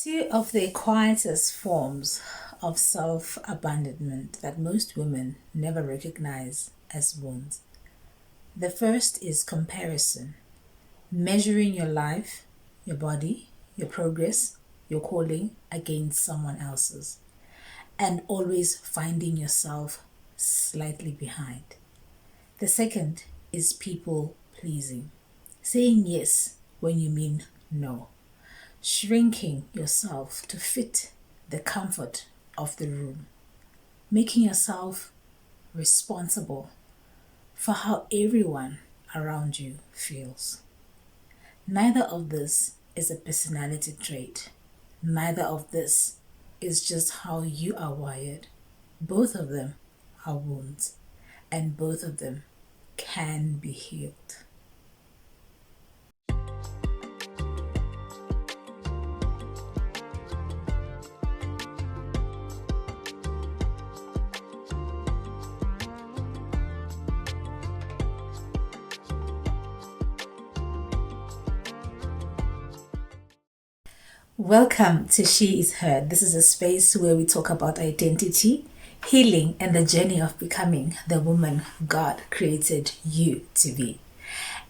Two of the quietest forms of self abandonment that most women never recognize as wounds. The first is comparison, measuring your life, your body, your progress, your calling against someone else's, and always finding yourself slightly behind. The second is people pleasing, saying yes when you mean no, shrinking yourself to fit the comfort of the room, making yourself responsible for how everyone around you feels. Neither of this is a personality trait. Neither of this is just how you are wired. Both of them are wounds, and both of them can be healed. Welcome to She is Heard. This is a space where we talk about identity, healing, and the journey of becoming the woman God created you to be.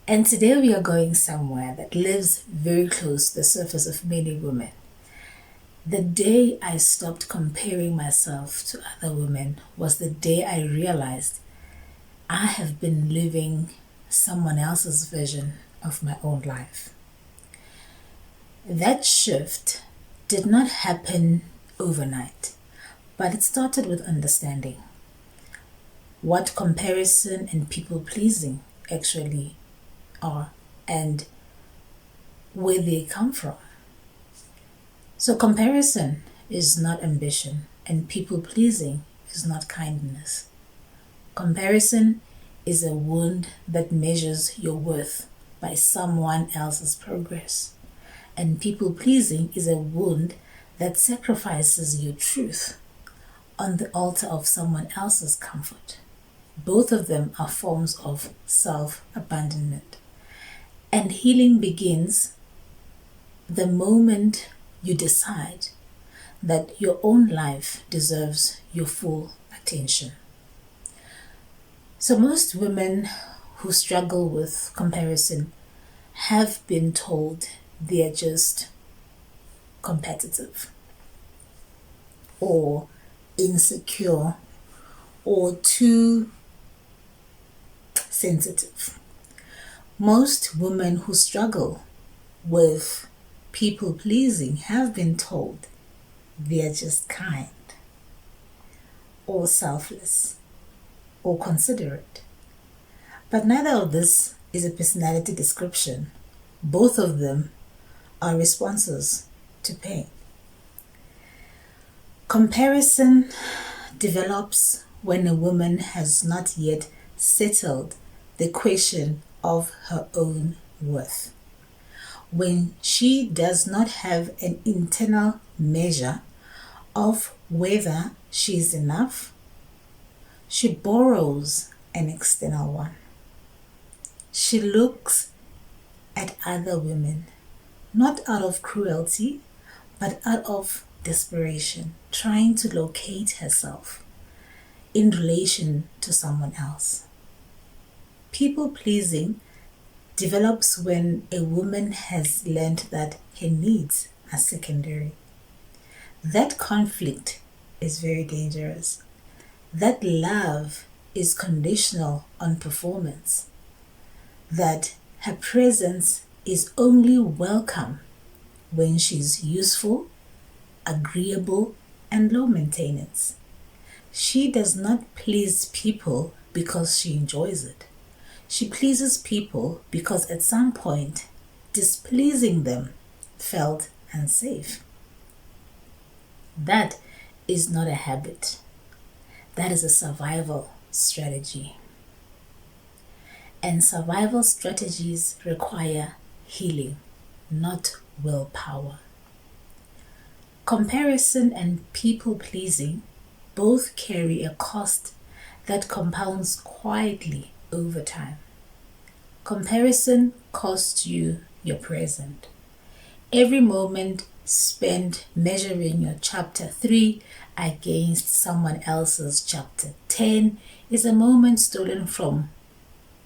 And today we are going somewhere that lives very close to the surface of many women. The day I stopped comparing myself to other women was the day I realized I have been living someone else's version of my own life. That shift did not happen overnight, but it started with understanding what comparison and people pleasing actually are and where they come from. So, comparison is not ambition, and people pleasing is not kindness. Comparison is a wound that measures your worth by someone else's progress. And people pleasing is a wound that sacrifices your truth on the altar of someone else's comfort. Both of them are forms of self abandonment. And healing begins the moment you decide that your own life deserves your full attention. So, most women who struggle with comparison have been told they're just competitive or insecure or too sensitive. Most women who struggle with people pleasing have been told they're just kind or selfless or considerate. But neither of this is a personality description. Both of them are responses to pain. Comparison develops when a woman has not yet settled the question of her own worth. When she does not have an internal measure of whether she is enough, she borrows an external one. She looks at other women, not out of cruelty, but out of desperation, trying to locate herself in relation to someone else. People pleasing develops when a woman has learned that her needs are secondary. That conflict is very dangerous. That love is conditional on performance. That her presence is only welcome when she's useful, agreeable, and low maintenance. She does not please people because she enjoys it. She pleases people because at some point, displeasing them felt unsafe. That is not a habit. That is a survival strategy. And survival strategies require healing, not willpower. Comparison and people pleasing both carry a cost that compounds quietly over time. Comparison costs you your present. Every moment spend measuring your chapter 3 against someone else's chapter 10 is a moment stolen from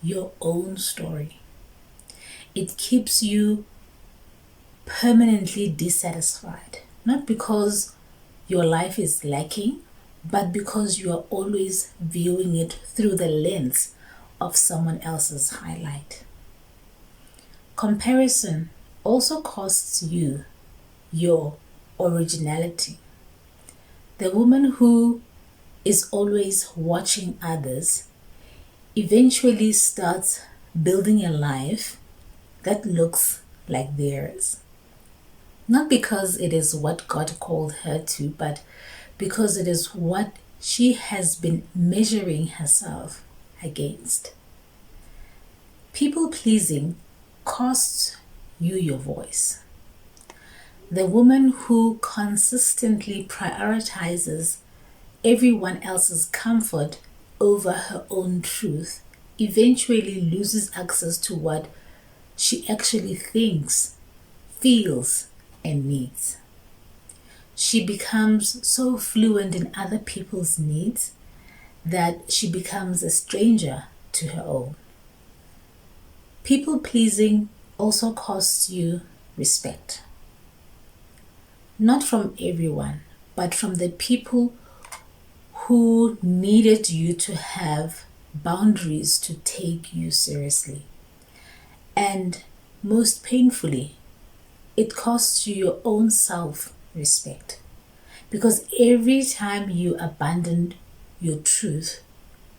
your own story. It keeps you permanently dissatisfied, not because your life is lacking, but because you are always viewing it through the lens of someone else's highlight. Comparison also costs you your originality. The woman who is always watching others eventually starts building a life that looks like theirs. Not because it is what God called her to, but because it is what she has been measuring herself against. People pleasing costs you your voice. The woman who consistently prioritizes everyone else's comfort over her own truth eventually loses access to what she actually thinks, feels, and needs. She becomes so fluent in other people's needs that she becomes a stranger to her own. People pleasing also costs you respect. Not from everyone, but from the people who needed you to have boundaries to take you seriously. And most painfully, it costs you your own self-respect. Because every time you abandon your truth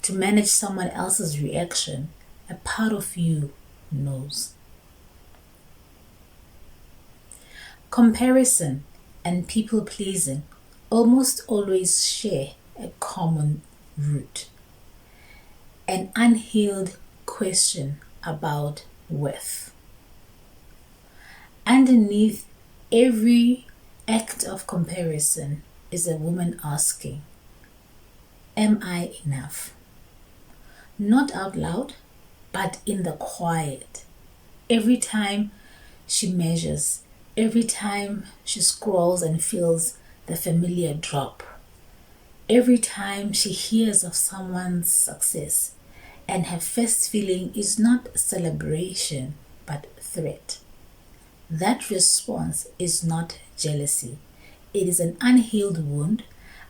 to manage someone else's reaction, a part of you knows. Comparison and people pleasing almost always share a common root: an unhealed question about worth. Underneath every act of comparison is a woman asking, am I enough? Not out loud, but in the quiet. Every time she measures, every time she scrolls and feels the familiar drop, every time she hears of someone's success, and her first feeling is not celebration but threat. That response is not jealousy. It is an unhealed wound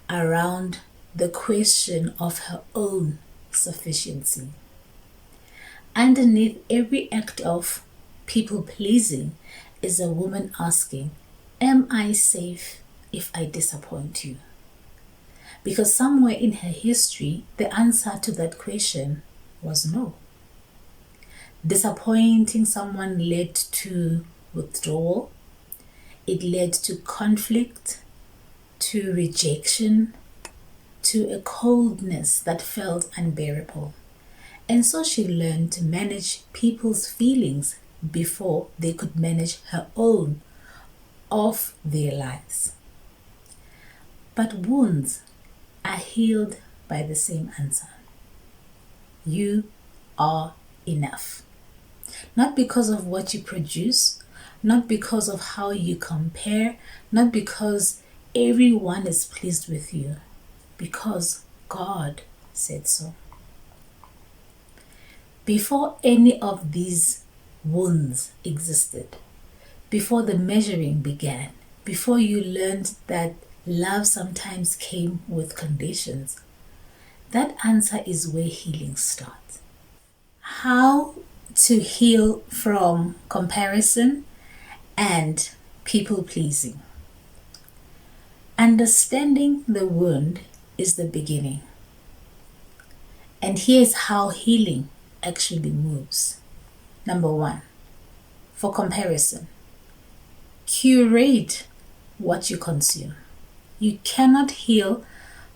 around the question of her own sufficiency. Underneath every act of people pleasing is a woman asking, am I safe if I disappoint you? Because somewhere in her history, the answer to that question was no. Disappointing someone led to withdrawal. It led to conflict, to rejection, to a coldness that felt unbearable. And so she learned to manage people's feelings before they could manage her own of their lives. But wounds are healed by the same answer. You are enough. Not because of what you produce, not because of how you compare, not because everyone is pleased with you, because God said so. Before any of these wounds existed, before the measuring began, before you learned that love sometimes came with conditions, that answer is where healing starts. How to heal from comparison and people pleasing. Understanding the wound is the beginning. And here's how healing actually moves. Number 1, for comparison, curate what you consume. You cannot heal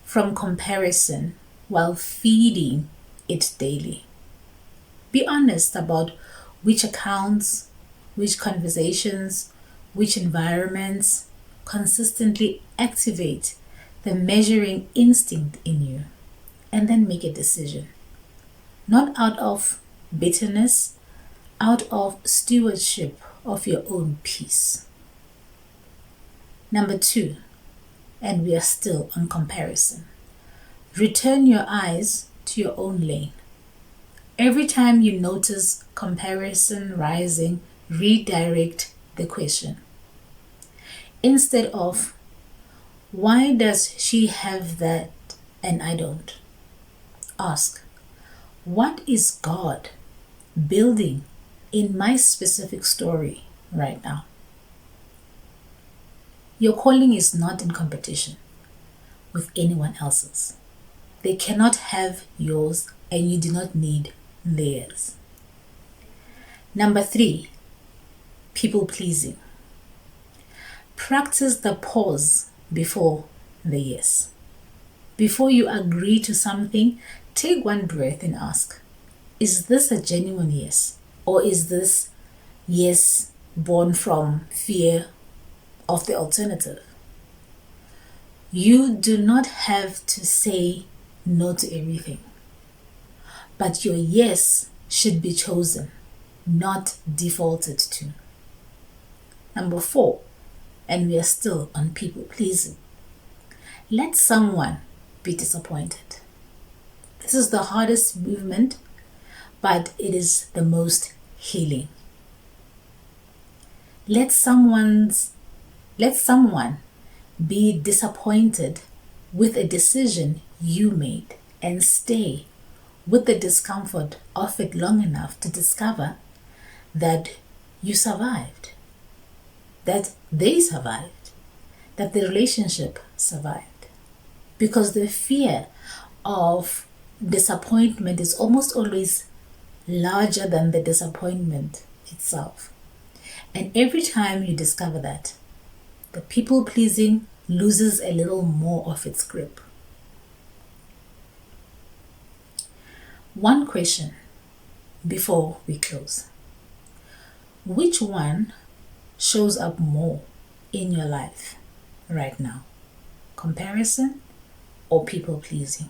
from comparison while feeding it daily. Be honest about which accounts, which conversations, which environments consistently activate the measuring instinct in you, and then make a decision. Not out of bitterness, out of stewardship of your own peace. Number 2, and we are still on comparison. Return your eyes to your own lane. Every time you notice comparison rising, redirect the question. Instead of, why does she have that and I don't? Ask, what is God building in my specific story right now? Your calling is not in competition with anyone else's. They cannot have yours and you do not need theirs. Number 3, people pleasing. Practice the pause before the yes. Before you agree to something, take one breath and ask, is this a genuine yes? Or is this yes born from fear of the alternative? You do not have to say no to everything, but your yes should be chosen, not defaulted to. Number 4, and we are still on people pleasing. Let someone be disappointed. This is the hardest movement, but it is the most healing. Let someone be disappointed with a decision you made and stay with the discomfort of it long enough to discover that you survived, that they survived, that the relationship survived. Because the fear of disappointment is almost always larger than the disappointment itself. And every time you discover that, the people pleasing loses a little more of its grip. One question before we close. Which one shows up more in your life right now? Comparison or people pleasing?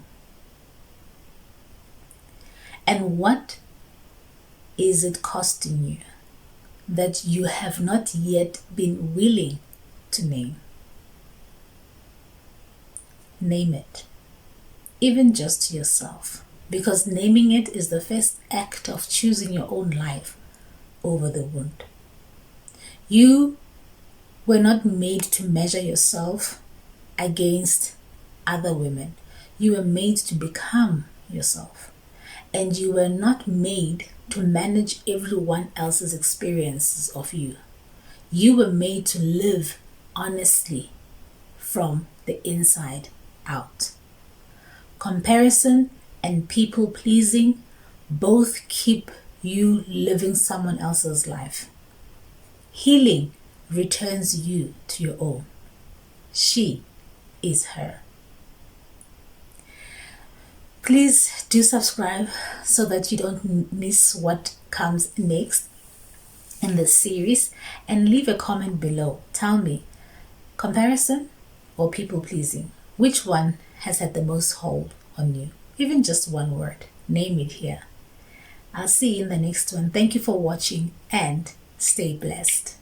And what is it costing you that you have not yet been willing to name? Name it, even just to yourself, because naming it is the first act of choosing your own life over the wound. You were not made to measure yourself against other women. You were made to become yourself. And you were not made to manage everyone else's experiences of you. You were made to live honestly from the inside out. Comparison and people pleasing both keep you living someone else's life. Healing returns you to your own. She is her. Please do subscribe so that you don't miss what comes next in this series, and leave a comment below. Tell me, comparison or people pleasing? Which one has had the most hold on you? Even just one word. Name it here. I'll see you in the next one. Thank you for watching and stay blessed.